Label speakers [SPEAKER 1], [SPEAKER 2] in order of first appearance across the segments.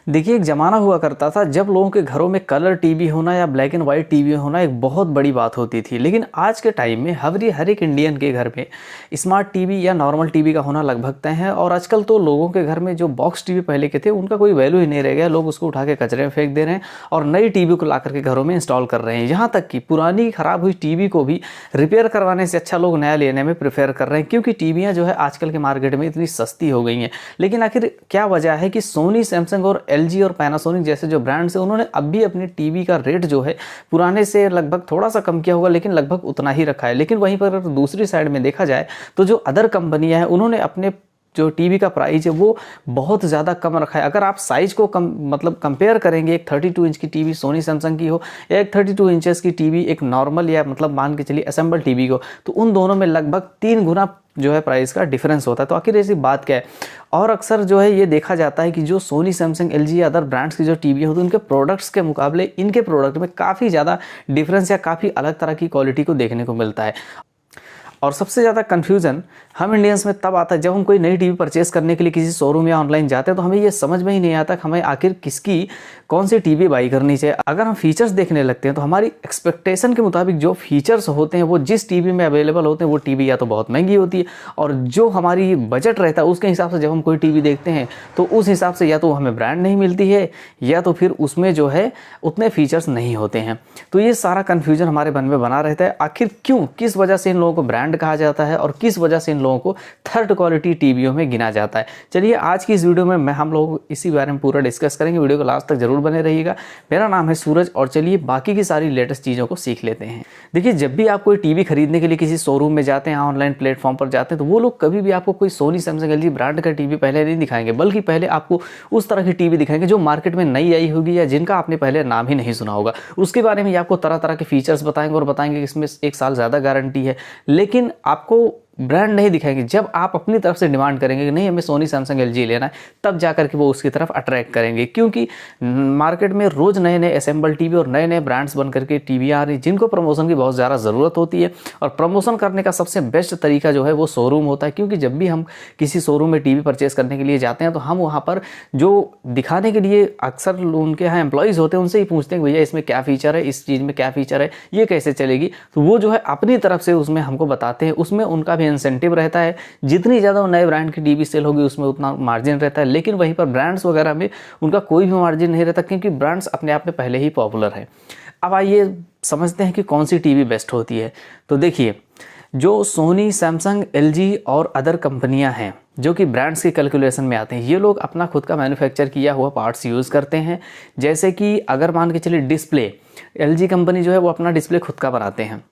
[SPEAKER 1] देखिए, एक ज़माना हुआ करता था जब लोगों के घरों में कलर टीवी होना या ब्लैक एंड वाइट टीवी होना एक बहुत बड़ी बात होती थी। लेकिन आज के टाइम में हर एक इंडियन के घर में स्मार्ट टीवी या नॉर्मल टीवी का होना लगभग तय है। और आजकल तो लोगों के घर में जो बॉक्स टीवी पहले के थे उनका कोई वैल्यू ही नहीं रह गया। लोग उसको उठा के कचरे में फेंक दे रहे हैं और नई टीवी को ला करके घरों में इंस्टॉल कर रहे हैं। यहाँ तक कि पुरानी खराब हुई टीवी को भी रिपेयर करवाने से अच्छा लोग नया लेने में प्रेफर कर रहे हैं, क्योंकि टीवियाँ जो है आजकल के मार्केट में इतनी सस्ती हो गई हैं। लेकिन आखिर क्या वजह है कि सोनी, सैमसंग और एलजी और पैनासोनिक जैसे जो ब्रांड्स हैं उन्होंने अब भी अपनी टीवी का रेट जो है पुराने से लगभग थोड़ा सा कम किया होगा, लेकिन लगभग उतना ही रखा है। लेकिन वहीं पर अगर दूसरी साइड में देखा जाए तो जो अदर कंपनियां हैं उन्होंने अपने जो टीवी का प्राइस है वो बहुत ज़्यादा कम रखा है। अगर आप साइज़ को कंपेयर करेंगे, एक 32 इंच की टीवी सोनी सैमसंग की हो या एक 32 इंचेस की टीवी एक नॉर्मल या मान के चलिए असेंबल टीवी को, तो उन दोनों में लगभग 3 गुना जो है प्राइस का डिफरेंस होता है। तो आखिर ऐसी बात क्या है? और अक्सर जो है ये देखा जाता है कि जो सोनी, सैमसंग, एलजी या अदर ब्रांड्स की जो टीवी होती है उनके प्रोडक्ट्स के मुकाबले इनके प्रोडक्ट में काफ़ी ज़्यादा डिफरेंस या काफ़ी अलग तरह की क्वालिटी को देखने को मिलता है। और सबसे ज़्यादा कन्फ्यूज़न हम इंडियंस में तब आता है जब हम कोई नई टीवी परचेस करने के लिए किसी शोरूम या ऑनलाइन जाते हैं, तो हमें ये समझ में ही नहीं आता कि हमें आखिर किसकी कौन सी टीवी बाई करनी चाहिए। अगर हम फीचर्स देखने लगते हैं तो हमारी एक्सपेक्टेशन के मुताबिक जो फीचर्स होते हैं वो जिस टीवी में अवेलेबल होते हैं वो टीवी या तो बहुत महंगी होती है, और जो हमारी बजट रहता है उसके हिसाब से जब हम कोई टीवी देखते हैं तो उस हिसाब से या तो हमें ब्रांड नहीं मिलती है या तो फिर उसमें जो है उतने फीचर्स नहीं होते हैं। तो ये सारा कन्फ्यूजन हमारे मन में बना रहता है। आखिर क्यों, किस वजह से इन लोगों को ब्रांड कहा जाता है और किस वजह से इन लोगों को थर्ड क्वालिटी टीवियों में गिना जाता है? चलिए आज की इस वीडियो में हम लोग इसी बारे में पूरा डिस्कस करेंगे। वीडियो को लास्ट तक जरूर बने रहिएगा। मेरा नाम है सूरज और चलिए बाकी की सारी लेटेस्ट चीज़ों को सीख लेते हैं। देखिए, जब भी आप कोई टीवी खरीदने के लिए किसी शोरूम में जाते हैं, ऑनलाइन प्लेटफॉर्म पर जाते हैं, तो वो लोग कभी भी आपको कोई सोनी, सैमसंग, एलजी ब्रांड का टीवी पहले नहीं दिखाएंगे, बल्कि पहले आपको उस तरह की टीवी दिखाएंगे जो मार्केट में नई आई होगी या जिनका आपने पहले नाम ही नहीं सुना होगा। उसके बारे में आपको तरह तरह के फीचर्स बताएंगे और बताएंगे कि इसमें 1 साल ज़्यादा गारंटी है, लेकिन आपको ब्रांड नहीं दिखाएंगे। जब आप अपनी तरफ से डिमांड करेंगे कि नहीं हमें सोनी, सैमसंग, एलजी लेना है, तब जाकर के वो उसकी तरफ अट्रैक्ट करेंगे, क्योंकि मार्केट में रोज़ नए नए असेंबल टीवी और नए नए ब्रांड्स बन करके टीवी आ रही, जिनको प्रमोशन की बहुत ज़्यादा ज़रूरत होती है। और प्रमोशन करने का सबसे बेस्ट तरीका जो है वो शोरूम होता है, क्योंकि जब भी हम किसी शोरूम में टीवी परचेस करने के लिए जाते हैं तो हम वहाँ पर जो दिखाने के लिए अक्सर उनके यहाँ एम्प्लॉयज़ होते हैं उनसे ही पूछते हैं भैया इसमें क्या फ़ीचर है, इस चीज़ में क्या फ़ीचर है, ये कैसे चलेगी। तो वो जो है अपनी तरफ से उसमें हमको बताते हैं। उसमें उनका भी इंसेंटिव रहता है, जितनी ज़्यादा नए ब्रांड की टीवी सेल होगी उसमें उतना मार्जिन रहता है। लेकिन वहीं पर ब्रांड्स वगैरह में उनका कोई भी मार्जिन नहीं रहता, क्योंकि ब्रांड्स अपने आप में पहले ही पॉपुलर है। अब आइए समझते हैं कि कौन सी टीवी बेस्ट होती है। तो देखिए, जो सोनी, सैमसंग, एलजी और अदर कंपनियां हैं जो कि ब्रांड्स के कैलकुलेशन में आते हैं, ये लोग अपना खुद का मैन्युफैक्चर किया हुआ पार्ट्स यूज़ करते हैं। जैसे कि अगर मान के चलिए डिस्प्ले, एलजी कंपनी जो है वो अपना डिस्प्ले खुद का बनाते हैं।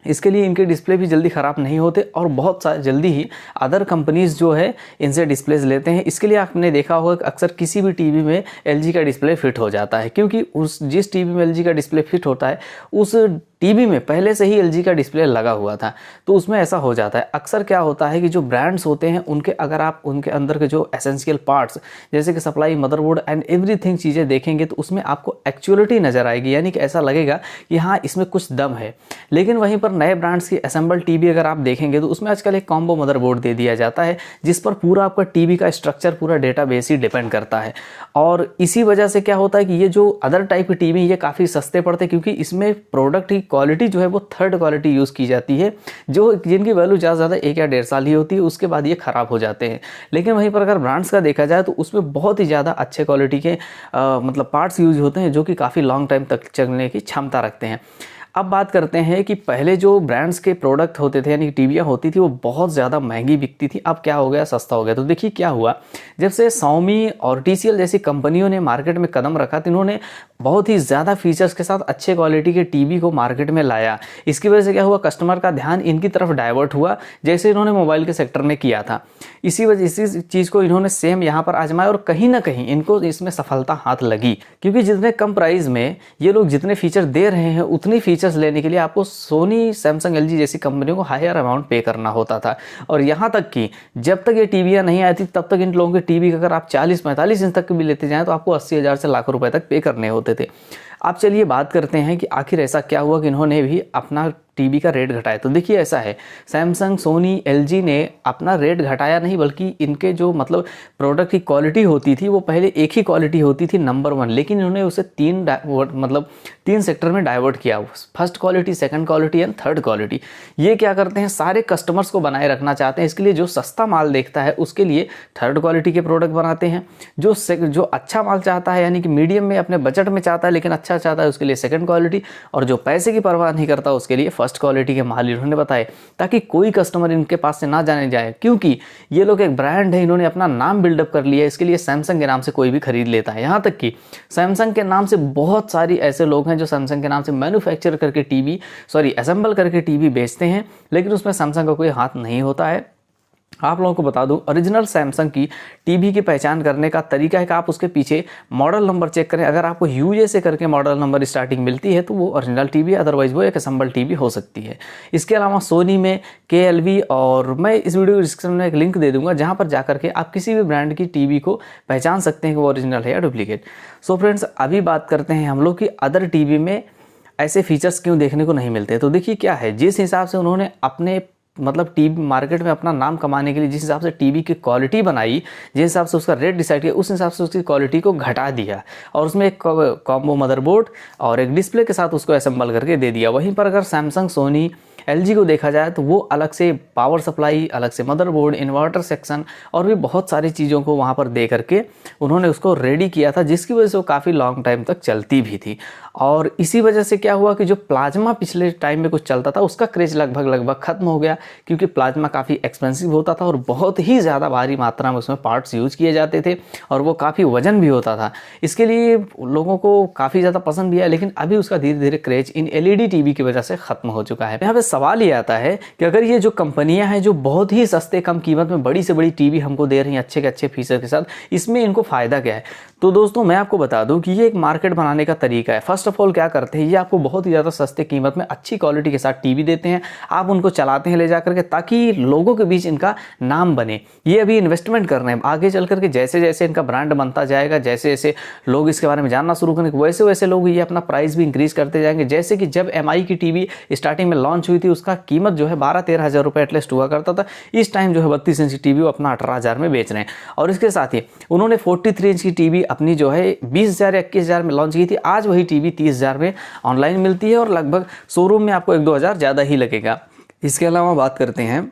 [SPEAKER 1] इसके लिए इनके डिस्प्ले भी जल्दी ख़राब नहीं होते और बहुत जल्दी ही अदर कंपनीज़ जो है इनसे डिस्प्लेज लेते हैं। इसके लिए आपने देखा होगा कि अक्सर किसी भी टीवी में एलजी का डिस्प्ले फिट हो जाता है, क्योंकि जिस टीवी में एलजी का डिस्प्ले फिट होता है उस टीवी में पहले से ही एलजी का डिस्प्ले लगा हुआ था, तो उसमें ऐसा हो जाता है। अक्सर क्या होता है कि जो ब्रांड्स होते हैं उनके अगर आप उनके अंदर के जो एसेंशियल पार्ट्स जैसे कि सप्लाई, मदरबोर्ड एंड एवरीथिंग चीज़ें देखेंगे तो उसमें आपको एक्चुअलिटी नज़र आएगी, यानी कि ऐसा लगेगा कि हाँ इसमें कुछ दम है। लेकिन वहीं पर नए ब्रांड्स की असेंबल टीवी अगर आप देखेंगे तो उसमें आजकल एक कॉम्बो मदरबोर्ड दे दिया जाता है, जिस पर पूरा आपका टीवी का स्ट्रक्चर, पूरा डेटाबेस ही डिपेंड करता है। और इसी वजह से क्या होता है कि ये जो अदर टाइप की टीवी ये काफ़ी सस्ते पड़ते हैं, क्योंकि इसमें प्रोडक्ट की क्वालिटी जो है वो थर्ड क्वालिटी यूज़ की जाती है, जो जिनकी वैल्यू ज़्यादा से ज़्यादा 1 या 1.5 साल ही होती है, उसके बाद ये ख़राब हो जाते हैं। लेकिन वहीं पर अगर ब्रांड्स का देखा जाए तो उसमें बहुत ही ज़्यादा अच्छे क्वालिटी के पार्ट्स यूज होते हैं, जो कि काफ़ी लॉन्ग टाइम तक चलने की क्षमता रखते हैं। अब बात करते हैं कि पहले जो ब्रांड्स के प्रोडक्ट होते थे, यानी टीवियाँ होती थी, वो बहुत ज़्यादा महंगी बिकती थी। अब क्या हो गया, सस्ता हो गया। तो देखिए क्या हुआ, जब से Xiaomi और TCL जैसी कंपनियों ने मार्केट में कदम रखा तो इन्होंने बहुत ही ज़्यादा फीचर्स के साथ अच्छे क्वालिटी के टीवी को मार्केट में लाया। इसकी वजह से क्या हुआ, कस्टमर का ध्यान इनकी तरफ डाइवर्ट हुआ, जैसे इन्होंने मोबाइल के सेक्टर में किया था। इसी चीज़ को इन्होंने सेम यहाँ पर आजमाया और कहीं ना कहीं इनको इसमें सफलता हाथ लगी, क्योंकि जितने कम प्राइस में ये लोग जितने फीचर दे रहे हैं उतनी फीचर्स लेने के लिए आपको सोनी, सैमसंग, एलजी जैसी कंपनियों को हायर अमाउंट पे करना होता था। और यहाँ तक कि जब तक ये टीवियाँ नहीं आई थी तब तक इन लोगों की टीवी अगर आप 40-45 इंच तक भी लेते जाएँ तो आपको 80,000 से लाखों रुपए तक पे करने होते थे। अब चलिए बात करते हैं कि आखिर ऐसा क्या हुआ कि इन्होंने भी अपना टीवी का रेट घटाया। तो देखिए ऐसा है, सैमसंग, सोनी, एलजी ने अपना रेट घटाया नहीं, बल्कि इनके जो मतलब प्रोडक्ट की क्वालिटी होती थी वो पहले एक ही क्वालिटी होती थी नंबर 1, लेकिन इन्होंने उसे तीन सेक्टर में डाइवर्ट किया, first quality, second quality and third quality. ये क्या करते हैं, सारे कस्टमर्स को बनाए रखना चाहते हैं, इसके लिए जो सस्ता माल देखता है उसके लिए थर्ड क्वालिटी के प्रोडक्ट बनाते हैं, जो अच्छा माल चाहता है यानी कि मीडियम में अपने बजट में चाहता है लेकिन अच्छा चाहता है उसके लिए सेकंड क्वालिटी, और जो पैसे की परवाह नहीं करता उसके लिए फर्स्ट क्वालिटी के माल इन्होंने बताए, ताकि कोई कस्टमर इनके पास से ना जाने जाए, क्योंकि ये लोग एक ब्रांड है, इन्होंने अपना नाम बिल्डअप कर लिया है, इसके लिए सैमसंग के नाम से कोई भी खरीद लेता है। यहाँ तक कि सैमसंग के नाम से बहुत सारी ऐसे लोग हैं जो सैमसंग के नाम से मैन्युफैक्चर करके असेंबल करके टीवी बेचते हैं, लेकिन उसमें सैमसंग का कोई हाथ नहीं होता है। आप लोगों को बता दूं, ओरिजिनल सैमसंग की टीवी की पहचान करने का तरीका है कि आप उसके पीछे मॉडल नंबर चेक करें। अगर आपको यूजे से करके मॉडल नंबर स्टार्टिंग मिलती है तो वो ओरिजिनल टीवी है, अदरवाइज वो एक असेंबल टीवी हो सकती है। इसके अलावा सोनी में KLV, और मैं इस वीडियो डिस्क्रिप्शन में एक लिंक दे दूंगा जहाँ पर जाकर के आप किसी भी ब्रांड की टीवी को पहचान सकते हैं कि वो ओरिजिनल है या डुप्लीकेट। सो फ्रेंड्स, अभी बात करते हैं हम लोग की अदर टीवी में ऐसे फीचर्स क्यों देखने को नहीं मिलते। तो देखिए क्या है, जिस हिसाब से उन्होंने अपने टीवी मार्केट में अपना नाम कमाने के लिए जिस हिसाब से टीवी की क्वालिटी बनाई, जिस हिसाब से उसका रेट डिसाइड किया, उस हिसाब से उसकी क्वालिटी को घटा दिया और उसमें एक कॉम्बो मदरबोर्ड और एक डिस्प्ले के साथ उसको असेंबल करके दे दिया। वहीं पर अगर सैमसंग, सोनी, LG को देखा जाए तो वो अलग से पावर सप्लाई, अलग से मदरबोर्ड, इन्वर्टर सेक्शन और भी बहुत सारी चीज़ों को वहाँ पर दे करके उन्होंने उसको रेडी किया था, जिसकी वजह से वो काफ़ी लॉन्ग टाइम तक चलती भी थी। और इसी वजह से क्या हुआ कि जो प्लाज्मा पिछले टाइम में कुछ चलता था उसका क्रेज लगभग खत्म हो गया, क्योंकि प्लाज्मा काफ़ी एक्सपेंसिव होता था और बहुत ही ज़्यादा भारी मात्रा में उसमें पार्ट्स यूज किए जाते थे और वो काफ़ी वजन भी होता था। इसके लिए लोगों को काफ़ी ज़्यादा पसंद भी आया, लेकिन अभी उसका धीरे धीरे क्रेज इन LED टीवी की वजह से खत्म हो चुका है। यहाँ पे सवाल ये आता है कि अगर ये जो कंपनियां हैं जो बहुत ही सस्ते कम कीमत में बड़ी से बड़ी टीवी हमको दे रही हैं अच्छे के अच्छे फीचर के साथ, इसमें इनको फायदा क्या है। तो दोस्तों मैं आपको बता दूं कि ये एक मार्केट बनाने का तरीका है। फर्स्ट ऑफ ऑल क्या करते हैं, ये आपको बहुत ही ज़्यादा सस्ते कीमत में अच्छी क्वालिटी के साथ टीवी देते हैं, आप उनको चलाते हैं ले जाकर के, ताकि लोगों के बीच इनका नाम बने। ये अभी इन्वेस्टमेंट कर रहे हैं, आगे चल करके जैसे जैसे इनका ब्रांड बनता जाएगा, जैसे जैसे लोग इसके बारे में जानना शुरू करेंगे, वैसे वैसे लोग ये अपना प्राइस भी इंक्रीज करते जाएंगे। जैसे कि जब MI की टीवी स्टार्टिंग में लॉन्च हुई थी उसका कीमत जो है 12-13 हज़ार रुपये एटलीस्ट हुआ करता था, इस टाइम जो है 32 इंच की टीवी अपना 18 हज़ार में बेच रहे हैं। और इसके साथ ही उन्होंने 43 इंच की टीवी अपनी जो है 20 हज़ार या 21 हज़ार में लॉन्च की थी, आज वही टीवी 30 हज़ार में ऑनलाइन मिलती है और लगभग शोरूम में आपको 1-2 हज़ार ज़्यादा ही लगेगा। इसके अलावा बात करते हैं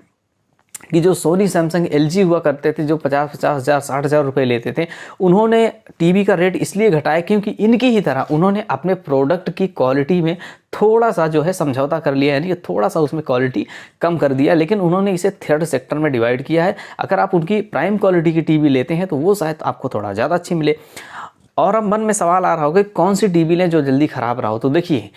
[SPEAKER 1] कि जो सोनी, सैमसंग, LG हुआ करते थे जो 50-50 हज़ार 60 हज़ार रुपये लेते थे, उन्होंने टीवी का रेट इसलिए घटाया क्योंकि इनकी ही तरह उन्होंने अपने प्रोडक्ट की क्वालिटी में थोड़ा सा जो है समझौता कर लिया, यानी कि थोड़ा सा उसमें क्वालिटी कम कर दिया, लेकिन उन्होंने इसे थर्ड सेक्टर में डिवाइड किया है। अगर आप उनकी प्राइम क्वालिटी की टीवी लेते हैं तो वो शायद आपको थोड़ा ज़्यादा अच्छी मिले। और अब मन में सवाल आ रहा होगा कि कौन सी टीवी लें जो जल्दी ख़राब रहा हो। तो देखिए,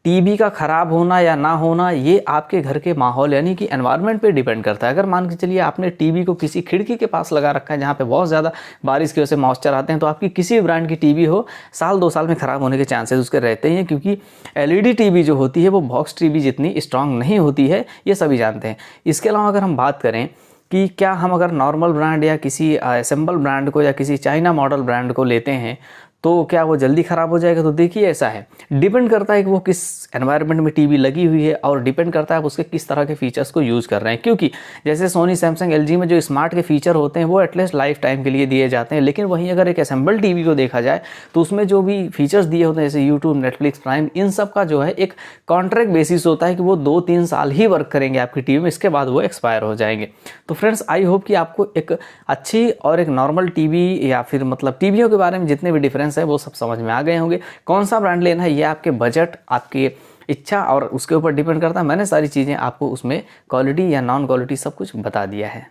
[SPEAKER 1] टीवी का ख़राब होना या ना होना ये आपके घर के माहौल यानी कि एनवायरनमेंट पे डिपेंड करता है। अगर मान के चलिए आपने टीवी को किसी खिड़की के पास लगा रखा है जहाँ पे बहुत ज़्यादा बारिश की वजह से मॉइस्चर आते हैं, तो आपकी किसी भी ब्रांड की टीवी हो 1-2 साल में ख़राब होने के चांसेस उसके रहते हैं, क्योंकि LED टीवी जो होती है वो बॉक्स टीवी जितनी स्ट्रांग नहीं होती है, ये सभी जानते हैं। इसके अलावा अगर हम बात करें कि क्या हम अगर नॉर्मल ब्रांड या किसी असेंबल ब्रांड को या किसी चाइना मॉडल ब्रांड को लेते हैं तो क्या वो जल्दी ख़राब हो जाएगा। तो देखिए ऐसा है, डिपेंड करता है कि वो किस एनवायरनमेंट में टीवी लगी हुई है और डिपेंड करता है आप उसके किस तरह के फीचर्स को यूज़ कर रहे हैं। क्योंकि जैसे सोनी, सैमसंग, LG में जो स्मार्ट के फीचर होते हैं वो एटलीस्ट लाइफ टाइम के लिए दिए जाते हैं, लेकिन वहीं अगर एक असेंबल टीवी को देखा जाए तो उसमें जो भी फीचर्स दिए होते हैं जैसे यूट्यूब, नेटफ्लिक्स, प्राइम, इन सब का जो है एक कॉन्ट्रैक्ट बेसिस होता है कि वो 2-3 साल ही वर्क करेंगे आपकी टीवी में, इसके बाद वो एक्सपायर हो जाएंगे। तो फ्रेंड्स, आई होप कि आपको एक अच्छी और एक नॉर्मल टीवी या फिर मतलब टीवियों के बारे में जितने भी डिफरेंस है वो सब समझ में आ गए होंगे। कौन सा ब्रांड लेना है ये आपके बजट, आपकी इच्छा और उसके ऊपर डिपेंड करता है। मैंने सारी चीज़ें आपको उसमें क्वालिटी या नॉन क्वालिटी सब कुछ बता दिया है।